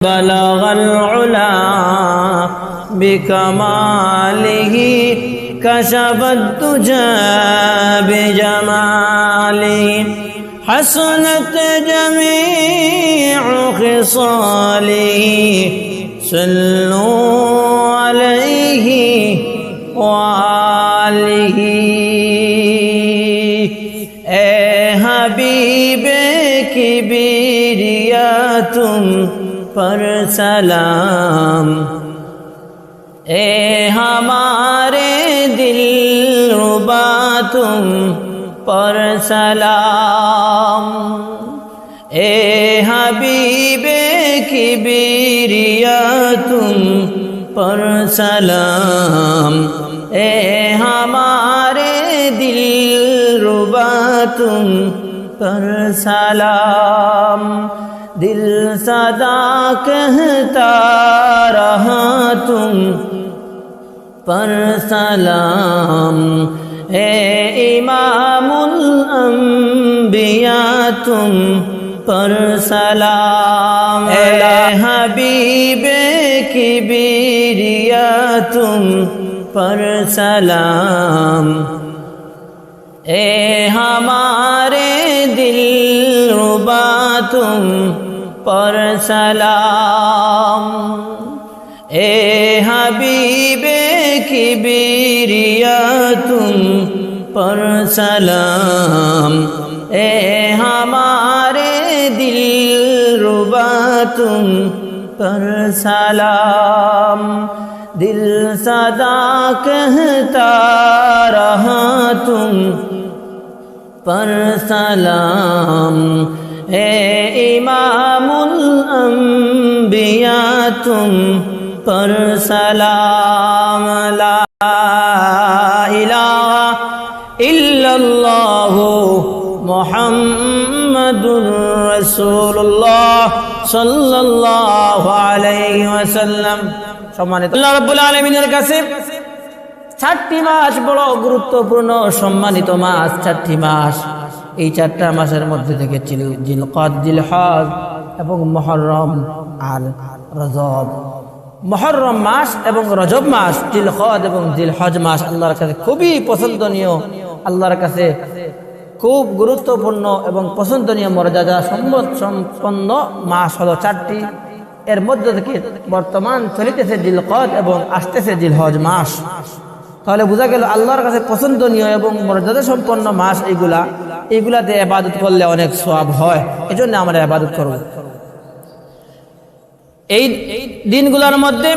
بلغ العلا بكماله كشف الدجى بجماله حسنت جميع خصاله صلوا عليه وآله اے حبیب کبریا تم پر سلام اے ہمارے دل ربا تم پر سلام اے حبیب کبریا تم پر سلام اے ہمارے دل ربا تم پر سلام دل صدا کہتا رہا تم پر سلام اے امام الانبیاء تم پر سلام اے حبیب کبریا تم پر سلام اے ہمارے دل ربا تم پر سلام اے حبیب کبریا تم پر سلام اے ہمارے دل ربا تم پر سلام دل صدا کہتا رہا تم پر سلام اے امام الانبیاء تم پر سلام لا الہ الا اللہ محمد رسول اللہ صلی اللہ علیہ وسلم সম্মানিত আল্লাহ রাব্বুল আলামিনের কাছে 4টি মাস বড় গুরুত্বপূর্ণ সম্মানিত মাস 4টি মাস এই 4টা মাসের মধ্যে থেকে জিলকদ জিলহজ এবং মুহররম আর রজব মুহররম মাস এবং রজব মাস জিলকদ এবং জিলহজ মাস আল্লাহর কাছে খুবই পছন্দনীয় আল্লাহর কাছে খুব গুরুত্বপূর্ণ এবং পছন্দনীয় মর্যাদা সম্পন্ন মাস হলো 4টি এর মধ্যে থেকে বর্তমান চলিতেছে জিলকদ এবং আসতেছে জিলহজ মাস তাহলে বোঝা গেল আল্লাহর কাছে পছন্দনীয় এবং মর্যাদা সম্পন্ন মাস এইগুলাতে ইবাদত করলে অনেক সওয়াব হয় এজন্য আমরা ইবাদত করব এই দিনগুলোর মধ্যে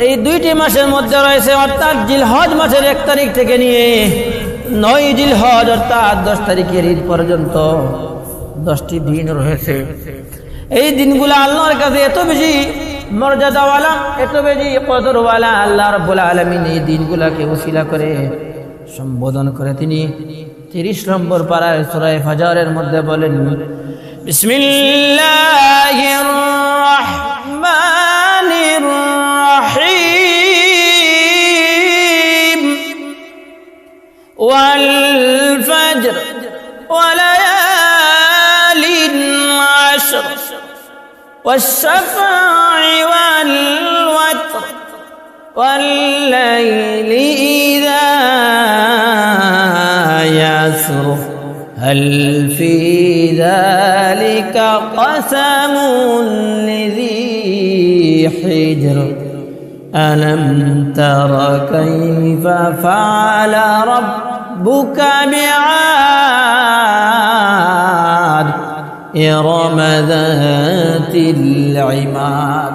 এই 2টি মাসের মধ্যে রয়েছে অর্থাৎ জিলহজ মাসের 1 তারিখ থেকে নিয়ে 9 জিলহজ অর্থাৎ 10 তারিখের ঈদ পর্যন্ত 10টি দিন রয়েছে এই দিনগুলো আল্লাহর কাছে এত বেশি মর্যাদাওয়ালা এত বেশি কদরওয়ালা আল্লাহ রাব্বুল আলামিন এই দিনগুলোকে ওসিলা করে সম্বোধন করে তিনি 30 নম্বর পারায় সূরা ফাজরের মধ্যে বলেন বিসমিল্লাহির রহমানির রহিম ওয়াল ফাজর ওয়া লায়ালিন আশর والشفع والوتر والليل إذا يسر هل في ذلك قسم لذي حجر ألم تر كيف فعل ربك بعاد إرم ذات العماد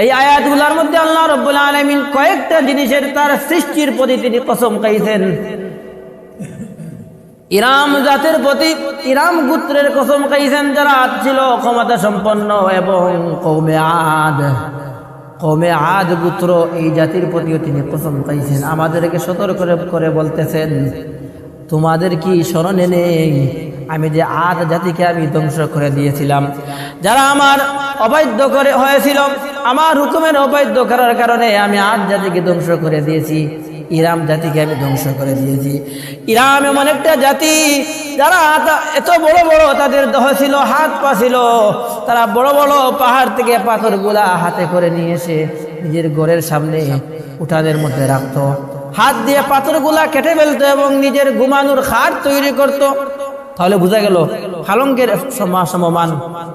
এই আয়াতগুলোর মধ্যে আল্লাহ রাব্বুল আলামিন কয়েকটা জিনিসের তার সৃষ্টির প্রতি তিনি কসম খাইছেন ইরাম জাতের প্রতি ইরাম গোত্রের কসম খাইছেন যারা ছিল ক্ষমতা সম্পন্ন এবং কওমে আদ গোত্র এই জাতির প্রতিও তিনি কসম খাইছেন আমাদেরকে সতর্ক করে বলতেছেন তোমাদের কি স্মরণে নেই আমি যে আদ জাতিকে আমি ধ্বংস করে দিয়েছিলাম যারা আমার অবাধ্য করে হয়েছিল আমার হুকুমের অবাধ্য করার কারণে আমি আদ জাতিকে ধ্বংস করে দিয়েছি ইরাম জাতিকে আমি ধ্বংস করে দিয়েছি। ইরাম এমন একটা জাতি যারা এত বড় বড় তাদের দেহ ছিল, হাত পা ছিল, তারা বড় বড় পাহাড় থেকে পাথরগুলা হাতে করে নিয়ে এসে নিজের ঘরের সামনে উঠানের মধ্যে রাখতো, হাত দিয়ে পাথরগুলা কেটে ফেলতো এবং নিজের ঘুমানোর খাট তৈরি করত। তাহলে বোঝা গেল পালঙ্কের সমমান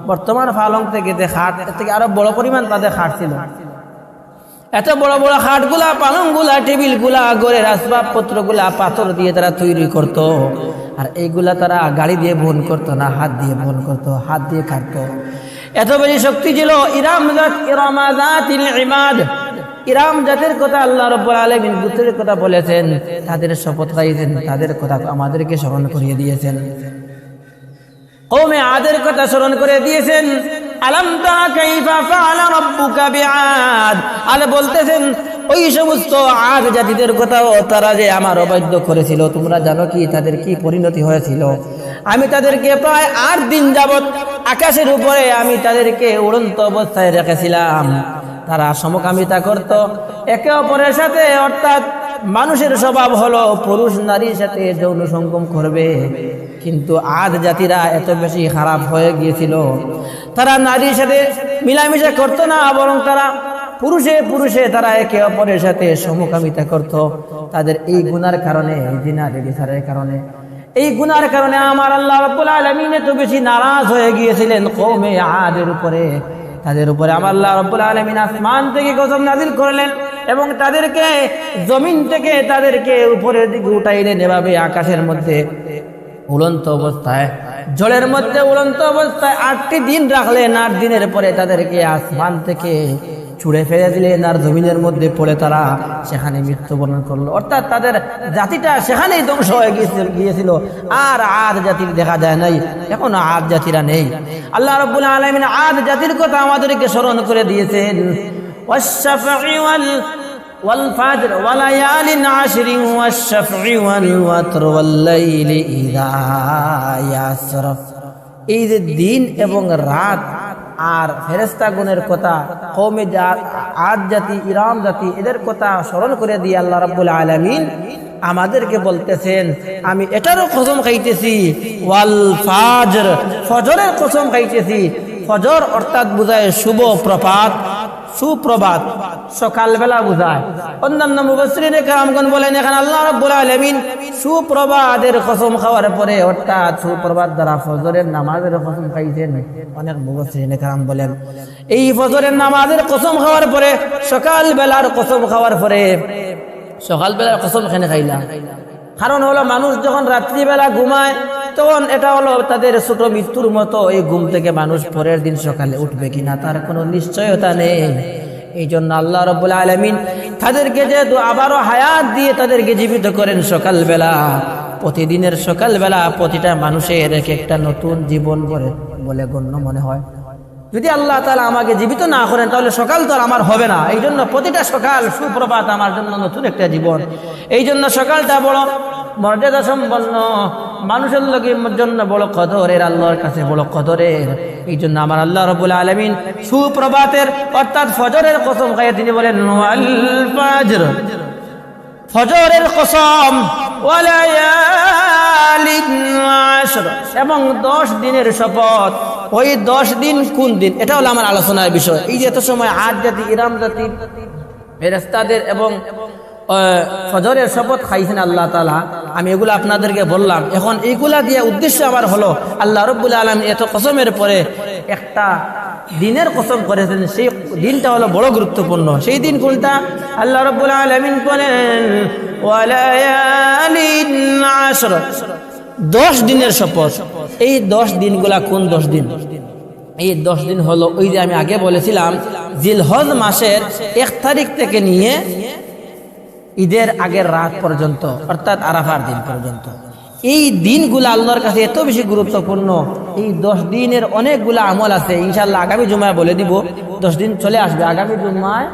বর্তমান পালঙ্ক থেকে খাট থেকে আরো বড় পরিমাণ তাদের খাট ছিল। এত বড় বড় খাটগুলা, পালঙ্কগুলা, টেবিলগুলা, ঘরের আসবাবপত্রগুলা পাথর দিয়ে তারা তৈরি করত। আর এইগুলা তারা গাড়ি দিয়ে বহন করতো না, হাত দিয়ে বহন করতো, হাত দিয়ে কাটতো। এত বেশি শক্তি ছিল। ইরাম জাতির কথা আল্লাহ রাব্বুল আলামিন গোত্রের কথা বলেছেন, তাদের শপথ খাইয়েছেন, তাদের কথা আমাদেরকে স্মরণ করিয়ে দিয়েছেন। কওমে আদের কথা স্মরণ করে দিয়েছেন। আলাম তারা কাইফা ফাআলা রাব্বুকা বিআদ, আলে বলতেছেন ওই সমস্ত আদ জাতিদের কথাও, তারা যে আমার অবাধ্য করেছিল, তোমরা জানো কি তাদের কি পরিণতি হয়েছিল? আমি তাদেরকে প্রায় 8 দিন যাবত আকাশের উপরে আমি তাদেরকে উড়ন্ত অবস্থায় রেখেছিলাম। তারা সমকামিতা করত একে অপরের সাথে, অর্থাৎ মানুষের স্বভাব হলো পুরুষ নারীর সাথে যৌন সঙ্গম করবে, কিন্তু আদ জাতিরা এত বেশি খারাপ হয়ে গিয়েছিল, তারা নারীর সাথে মিলামিশা করতো না, বরং তারা পুরুষে পুরুষে তারা একে অপরের সাথে সমকামিতা করত। তাদের এই গুনার কারণে, জিনা ব্যভিচারের কারণে, এই গুনার কারণে আমার আল্লাহ রাব্বুল আলামিন এত বেশি নারাজ হয়ে গিয়েছিলেন কওমে আদের উপরে। তাদের উপরে আমার আল্লাহ রাব্বুল আলামিন আসমান থেকে গজব নাযিল করলেন এবং তাদেরকে জমিন থেকে তাদেরকে উপরের দিকে উঠাইলেন। এভাবে আকাশের মধ্যে উড়ন্ত অবস্থায়, জলের মধ্যে উড়ন্ত অবস্থায় 8টি দিন রাখলেন। 8 দিনের পরে তাদেরকে আসমান থেকে ছুড়ে ফেলে দিলেন আর জমিনের মধ্যে পড়ে তারা সেখানে মৃত্যুবরণ করলো। অর্থাৎ তাদের জাতিটা সেখানেই ধ্বংস হয়ে গিয়েছিল। আর আদ জাতির দেখা যায় নাই, এখন আদ জাতিরা নেই। আল্লাহ রাব্বুল আলামিন আদ জাতির কথা আমাদেরকে স্মরণ করে দিয়েছেন। ওয়াশ-শাফঈ ওয়াল ফাজর ওয়া লায়ালিন আশরিন ওয়াশ-শাফঈ ওয়াল ওয়াতর ওয়াল লাইলি ইযা ইয়াসরাফ। এই যে দিন এবং রাত আর ফেরেশতাগণের কথা, কওমে আদ জাতি, ইরাম জাতি, এদের কথা স্মরণ করে দিয়ে আল্লাহ রাব্বুল আলামিন আমাদেরকে বলতেছেন আমি এটারও কসম খাইতেছি, ওয়াল ফাজর, ফজরের কসম খাইতেছি। ফজর অর্থাৎ বোঝায় শুভ প্রভাত, সুপ্রভাত, সকালবেলা বোঝায়। অন্যান্য মুফাসসিরিনে কেরামগণ বলেন এখানে আল্লাহ রাব্বুল আলামিন সুপ্রভাতের কসম খাওয়ার পরে, অর্থাৎ সুপ্রভাত দ্বারা ফজরের নামাজের কসম খাইছেন। অনেক মুফাসসিরিনে কেরাম বলেন এই ফজরের নামাজের কসম খাওয়ার পরে, সকালবেলার কসম খাওয়ার পরে, সকালবেলার কসম কেন খাইলা? কারণ হলো মানুষ যখন রাত্রিবেলা ঘুমায় তখন এটা হলো তাদের ছোট মৃত্যুর মতো। এই ঘুম থেকে মানুষ পরের দিন সকালে উঠবে কিনা তার কোনো নিশ্চয়তা নেই। এই জন্য আল্লাহ রাব্বুল আলামিন তাদেরকে যেহেতু আবারও হায়াত দিয়ে তাদেরকে জীবিত করেন সকালবেলা, প্রতিদিনের সকালবেলা প্রতিটা মানুষের এক একটা নতুন জীবন বলে গণ্য মনে হয়। যদি আল্লাহ তাআলা আমাকে জীবিত না করেন তাহলে সকাল তো আর আমার হবে না। এই জন্য প্রতিটা সকাল সুপ্রভাত আমার জন্য নতুন একটা জীবন। এই জন্য সকালটা বড় মর্যাদা সম্পন্ন, মানুষের লোকের জন্য বড় কদরের, আল্লাহর কাছে বড় কদরের। এই জন্য আমার আল্লাহ রাব্বুল আলামিন সুপ্রভাতের অর্থাৎ ফজরের কসম খাইয়ে তিনি বলেন ওয়াল ফাজর, ফজরের কসম, ওয়া লায়ালিন আশর, এবং 10 দিনের শপথ। ওই 10 দিন কোন দিন, এটা হলো আমার আলোচনার বিষয়। এই যে এত সময় আদ জাতি, ইরাম জাতি, ফেরেশতাদের এবং ফজরের শপথ খাইছেন আল্লাহ তাআলা, আমি এগুলো আপনাদেরকে বললাম। এখন এইগুলা দিয়ে উদ্দেশ্য আমার হলো আল্লাহ রাব্বুল আলামিন এত কসমের পরে একটা দিনের কসম করেছেন, সেই দিনটা হলো বড় গুরুত্বপূর্ণ। সেই দিন কোনটা? আল্লাহ রাব্বুল আলামিন বলেন ওয়া লায়ালিন আশর, 10 দিনের শপথ। এই 10 দিনগুলা কোন 10 দিন? এই 10 দিন হলো ওই যে আমি আগে বলেছিলাম জিলহজ মাসের 1 তারিখ থেকে নিয়ে ঈদের আগের রাত পর্যন্ত, অর্থাৎ আরাফার দিন পর্যন্ত। এই দিনগুলা আল্লাহর কাছে এত বেশি গুরুত্বপূর্ণ। এই 10 দিনের অনেকগুলা আমল আছে, ইনশাআল্লাহ আগামী জুমায় বলে দিব। 10 দিন চলে আসবে, আগামী জুমায়